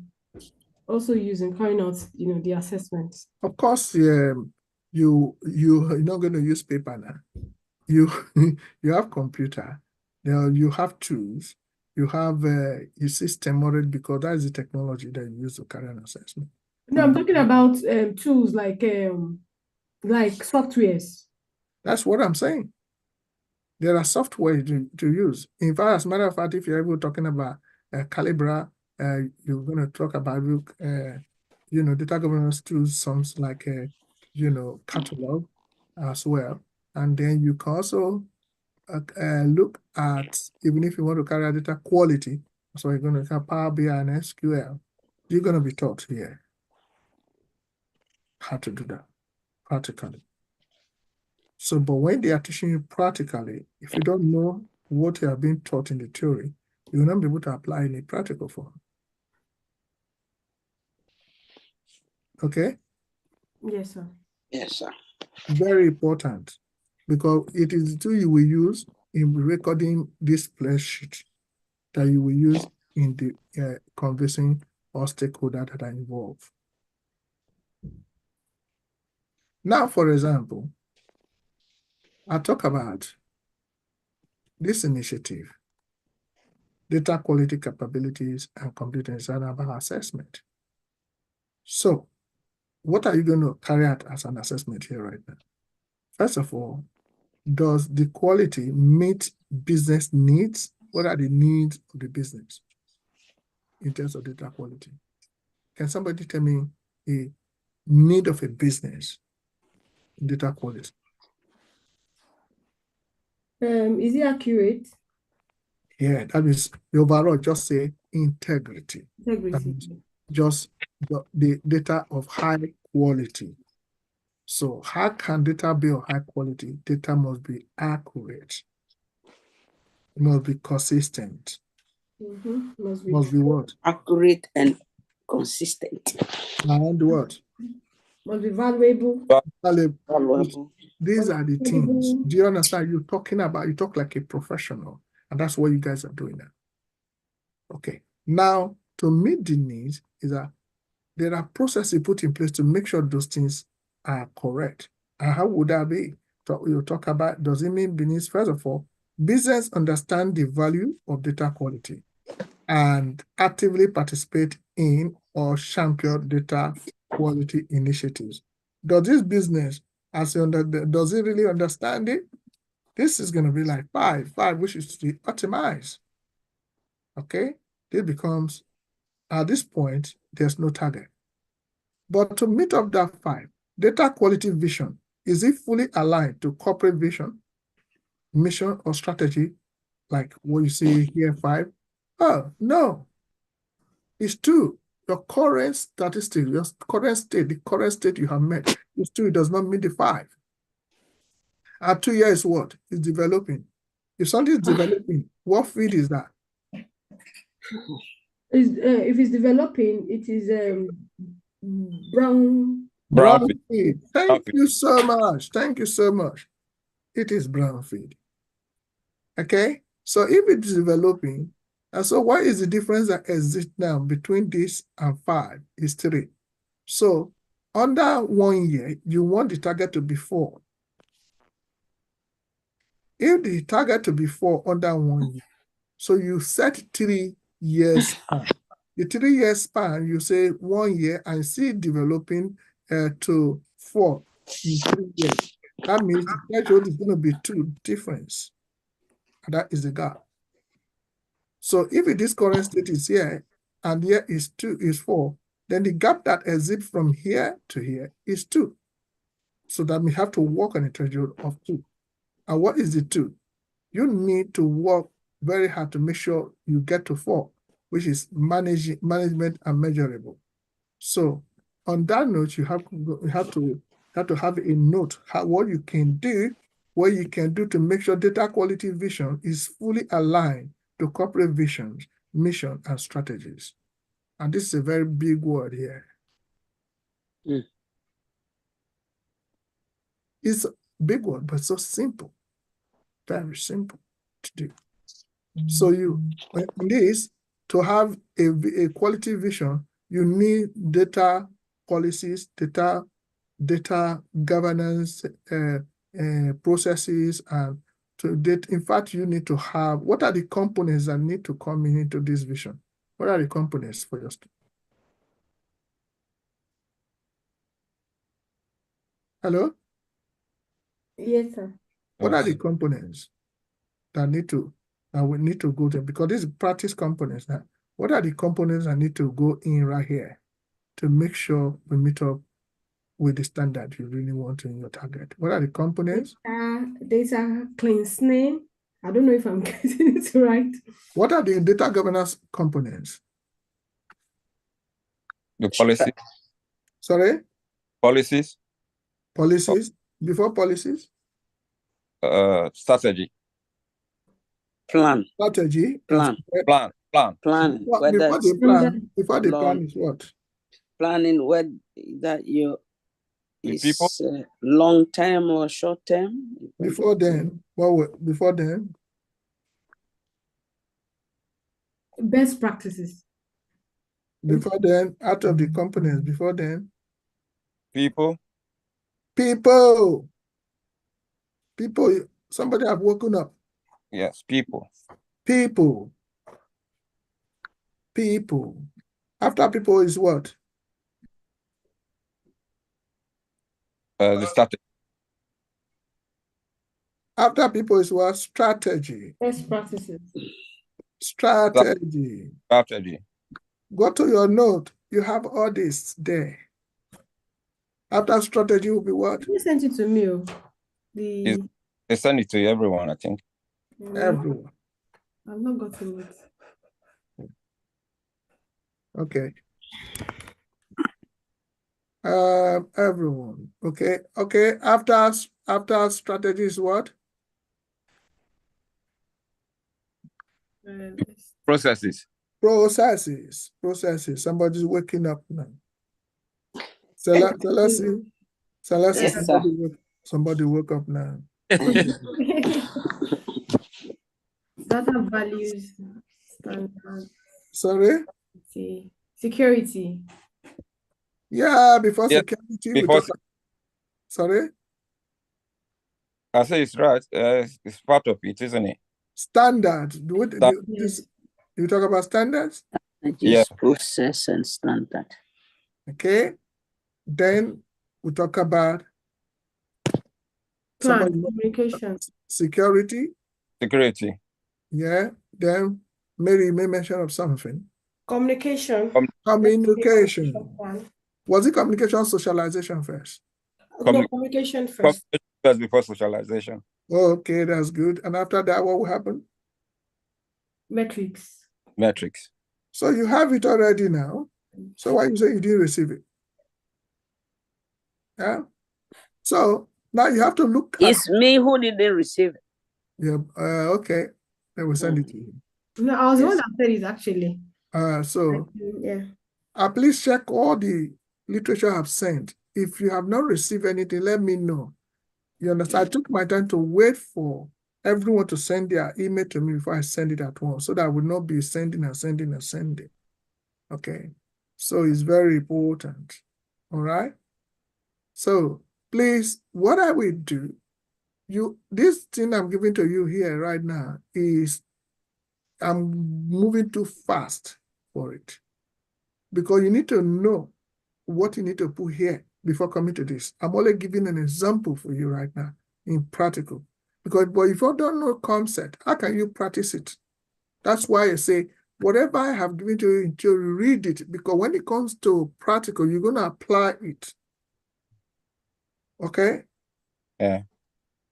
also use in carrying out, the assessments? of course, you're not going to use paper now. You you have computer, you have tools, you have a system already, because that is the technology that you use to carry an assessment. No, I'm talking about tools like softwares. That's what I'm saying. There are software to use. In fact, as a matter of fact, if you're ever talking about Calibra, you're going to talk about data governance tools, sounds like catalog as well. And then you can also look at, even if you want to carry out data quality, so you're going to have Power BI and SQL. You're going to be taught here how to do that practically. So, but when they are teaching you practically, if you don't know what you are being taught in the theory, you will not be able to apply in a practical form. Okay? Yes, sir. Yes, sir. Very important, because it is the tool you will use in recording this spreadsheet that you will use in the conversing or stakeholder that are involved. Now, for example, I'll talk about this initiative, data quality capabilities and competence and about assessment. So, what are you going to carry out as an assessment here right now? First of all, does the quality meet business needs? What are the needs of the business in terms of data quality? Can somebody tell me a need of a business in data quality? Is it accurate? Yeah, that means the overall, just say integrity. That Integrity. means just the data of high quality. So how can data be of high quality? Data must be accurate. It must be consistent. Must be what? Accurate and consistent. And what? Must be valuable. Valuable. These are the things. Do you understand? You talk like a professional, and that's what you guys are doing now. Okay. Now, to meet the needs is that there are processes put in place to make sure those things are correct. And how would that be? You talk about, does it mean business? First of all, business understand the value of data quality and actively participate in or champion data quality initiatives. Does this business, does it really understand it? This is going to be like five, which is to optimize. Okay? This becomes, at this point, there's no target. But to meet up that 5, data quality vision, is it fully aligned to corporate vision, mission, or strategy, like what you see here, 5? Oh, no. It's 2. Your current statistic, your current state, the current state you have met, is 2. It does not meet the 5. At 2 years, what? It's developing. If something is developing, what field is that? If it's developing, it is brown feed. Thank you so much. Thank you so much. It is brown feed. Okay? So if it's developing, and so what is the difference that exists now between this and 5 is 3. So under 1 year, you want the target to be 4. If the target to be 4 under 1 year, so you set 3 years span. The 3 years span, you say 1 year and see developing to 4 in 3 years. That means the threshold is going to be 2 difference. And that is the gap. So if this current state is here and here is 4, then the gap that exists from here to here is 2. So that we have to work on a threshold of 2. And what is the 2? You need to work very hard to make sure you get to 4, which is management and measurable. So on that note, you have to have a note what you can do, what you can do to make sure data quality vision is fully aligned to corporate visions, mission, and strategies. And this is a very big word here. It's a big word, but so simple. Very simple to do. So in this, to have a quality vision, you need data policies, data data governance processes and to date. In fact, you need to have, what are the components that need to come into this vision? What are the components for your student? Hello? Yes, sir. What are the components that we need to go to? Because these practice components now, what are the components that need to go in right here to make sure we meet up with the standard you really want in your target? What are the components? Data cleansing. I don't know if I'm getting it right. What are the data governance components? The policy. Sorry? Policies. Policies. Before policies? Strategy. Plan. Strategy. Plan. Plan. Planning. Before the plan is what? Planning whether that you The people. is long term or short term. Before then, before then? Best practices. Before then, out of the components, before then? People. People. Somebody have woken up. Yes, people. People. After people is what? The strategy. After people is what? Strategy. Best practices. Strategy. Go to your note. You have all this there. After strategy will be what? You sent it to me. They send it to everyone, I think. Everyone. I've not gotten it. Okay. Everyone. Okay. After strategy is what? Processes. Somebody's waking up now. Sylvester, Yes, somebody woke up now. Data values, standards. Sorry? Security. Yeah, before security. Sorry? I say it's right. It's part of it, isn't it? Standards. You talk about standards? Yes. Process and standard. Okay. Then we talk about communication. Security. Yeah. Then Mary may mention of something. Communication. Communication. Was it communication socialization first? No, communication first. First before socialization. Okay, that's good. And after that, what will happen? Metrics. So you have it already now. So why you say you didn't receive it? Yeah. So now you have to look. It's me who didn't receive it. Yeah. Okay. Then we'll send it to you. No, I was the one that said it actually. So yeah. Please check all the literature I've sent. If you have not received anything, let me know. You understand? I took my time to wait for everyone to send their email to me before I send it at once, so that I would not be sending. Okay. So it's very important. All right. So please, what I will do, this thing I'm giving to you here right now is I'm moving too fast for it, because you need to know what you need to put here before coming to this. I'm only giving an example for you right now in practical, but if you don't know concept, how can you practice it? That's why I say whatever I have given to you in theory, read it, because when it comes to practical, you're going to apply it. Okay? Yeah.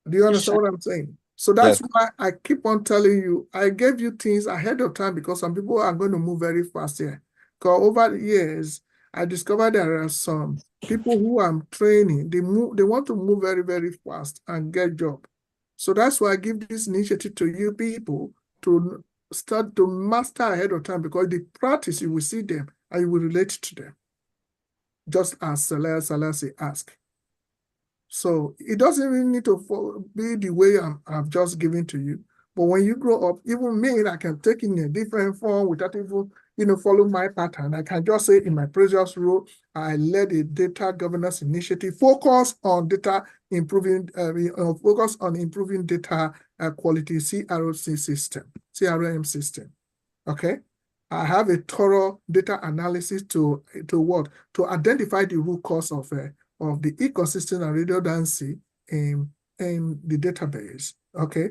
Do you understand what I'm saying? So that's why I keep on telling you, I gave you things ahead of time, because some people are going to move very fast here. Because over the years, I discovered there are some people who I'm training, they want to move very, very fast and get job. So that's why I give this initiative to you people to start to master ahead of time, because the practice, you will see them and you will relate to them. Just as Sylvester asked. So it doesn't even need to be the way I've just given to you, But when you grow up, even me, I can take in a different form without even, follow my pattern. I can just say in my previous role, I led a data governance initiative focus on data improving, focus on improving data quality CRM system. Okay. I have a thorough data analysis to what? To identify the root cause of the ecosystem and redundancy in the database. Okay.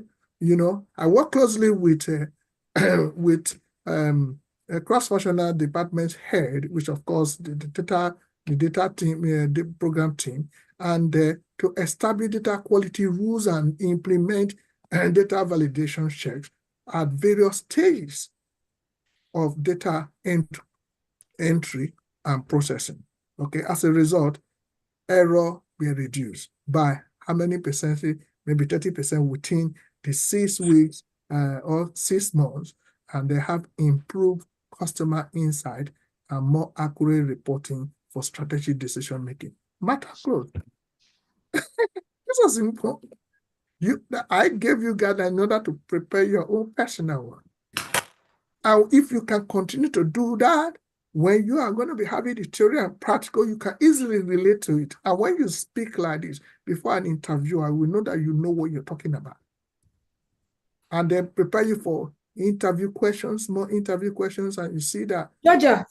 I work closely with with a cross-functional department head, which of course the data team, the program team, and to establish data quality rules and implement data validation checks at various stages of data entry and processing. Okay, as a result, error will reduce by how many percent? Maybe 30% within the 6 weeks or 6 months, and they have improved customer insight and more accurate reporting for strategic decision making. Matter growth. This is important. I gave you guidelines in order to prepare your own personal one. And if you can continue to do that, when you are going to be having the theory and practical, you can easily relate to it. And when you speak like this before an interviewer, will know that you know what you're talking about. And then prepare you for interview questions, more interview questions, and you see that. Georgia.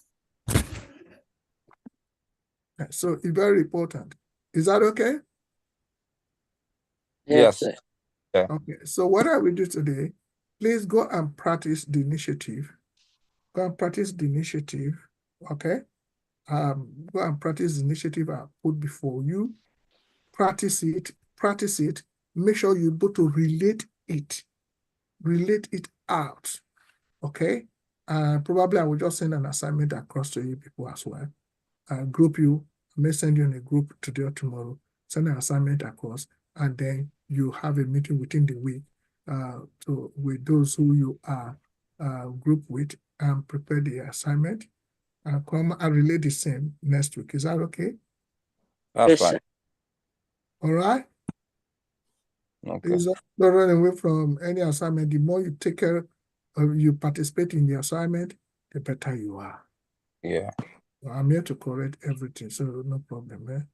So it's very important. Is that okay? Yes, sir. Yeah. Okay. So what I will do today, please go and practice the initiative. Go and practice the initiative. Okay. Go and practice the initiative I put before you. Practice it. Make sure you go to relate it out. Okay. Probably I will just send an assignment across to you people as well. Group you. I may send you in a group today or tomorrow. Send an assignment across, and then you have a meeting within the week with those who you are grouped with, and prepare the assignment. Come and relate the same next week. Is that okay? That's Yes, fine. sir. All right. Okay. Please don't run away from any assignment. The more you take care of, you participate in the assignment, the better you are. Yeah. I'm here to correct everything, so no problem.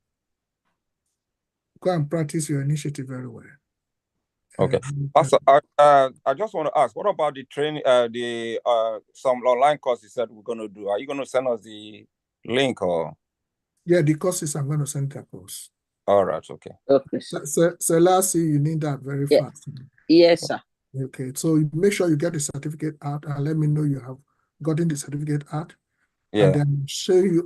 Go and practice your initiative very well. Okay. Also, I just want to ask, what about the training, some online course you said we're going to do? Are you going to send us the link or? Yeah, the courses I'm going to send across. All right. Okay. Okay, sir. So lastly, you need that very fast. Yes, sir. Okay, so make sure you get the certificate out and let me know you have gotten the certificate out. Yeah. And then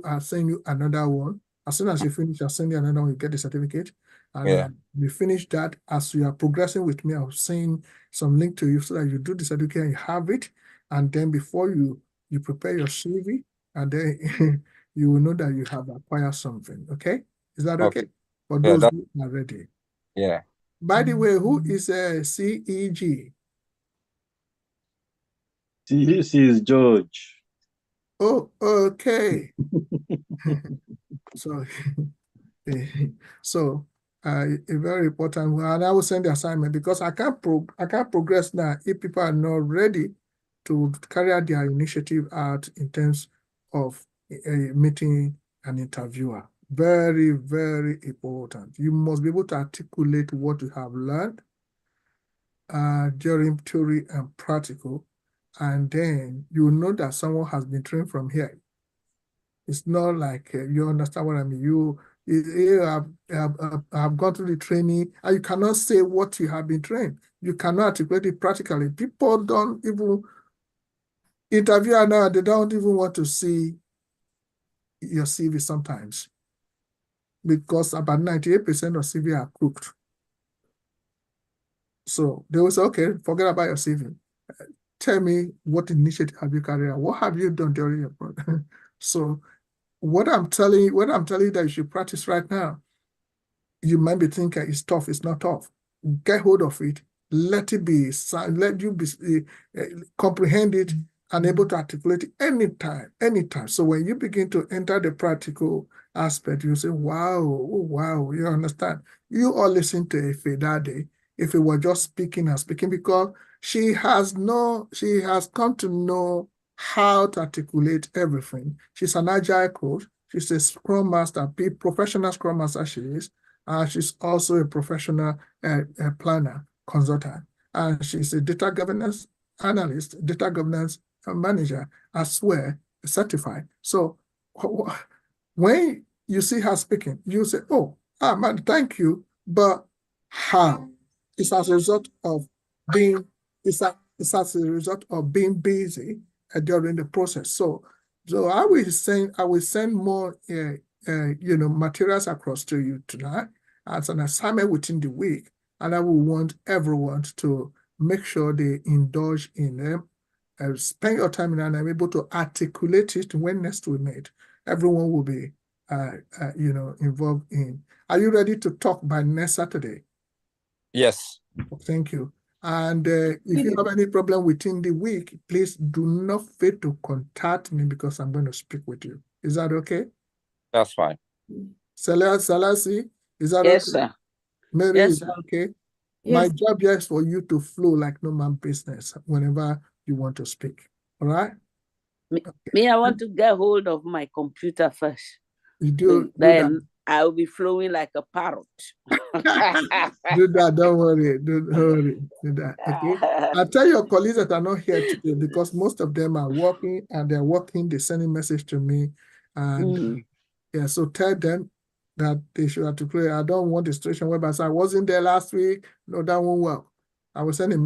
I'll send you another one. As soon as you finish, I'll send you another one, you get the certificate. And then you finish that. As you are progressing with me, I'll send some link to you so that you do the certificate and you have it. And then before you prepare your CV, and then you will know that you have acquired something. Okay? Is that okay? For those who are ready. Yeah. By the way, who is CEG? This is George. Oh, okay. So a very important one, and I will send the assignment because I can't progress now if people are not ready to carry out their initiative out in terms of meeting an interviewer. Very, very important. You must be able to articulate what you have learned during theory and practical, and then you know that someone has been trained from here. It's not like you understand what I mean. You have gone through the training, and you cannot say what you have been trained. You cannot articulate it practically. People don't even interview now. They don't even want to see your CV sometimes because about 98% of CV are cooked. So they will say, okay, forget about your CV. Tell me what initiative have you carried out? What have you done during your program? So what I'm telling you that you should practice right now, you might be thinking it's tough. It's not tough. Get hold of it. Let it be. Let you be comprehend it and able to articulate it anytime. So when you begin to enter the practical aspect, you say, "Wow, oh, wow!" You understand? You all listen to Ife that day. If it were just speaking and speaking, because she has come to know how to articulate everything. She's an agile coach. She's a Scrum Master, professional Scrum Master she is. She's also a professional planner, consultant. And she's a data governance analyst, data governance manager as well, certified. So when you see her speaking, you say, oh, man, thank you. But how? It's as a result of being, it's as a result of being busy during the process. So I will send more materials across to you tonight as an assignment within the week. And I will want everyone to make sure they indulge in them. Spend your time and I'm able to articulate it when next we meet. Everyone will be involved in. Are you ready to talk by next Saturday? Yes. Thank you. And if you have any problem within the week, please do not fail to contact me because I'm going to speak with you. Is that okay? That's fine. Salasi, is that Yes, okay? sir. Mary, Yes, is that okay? Yes. My job here is for you to flow like no man business whenever you want to speak. All right? Me, I want to get hold of my computer first. You do Then that. I will be flowing like a parrot. Do that, don't worry. Don't worry. Do that. Okay. I'll tell your colleagues that are not here today because most of them are working and they're working, they're sending message to me. And yeah, so tell them that they should articulate. I don't want the situation whereby I wasn't there last week. No, that won't work. I will send a message.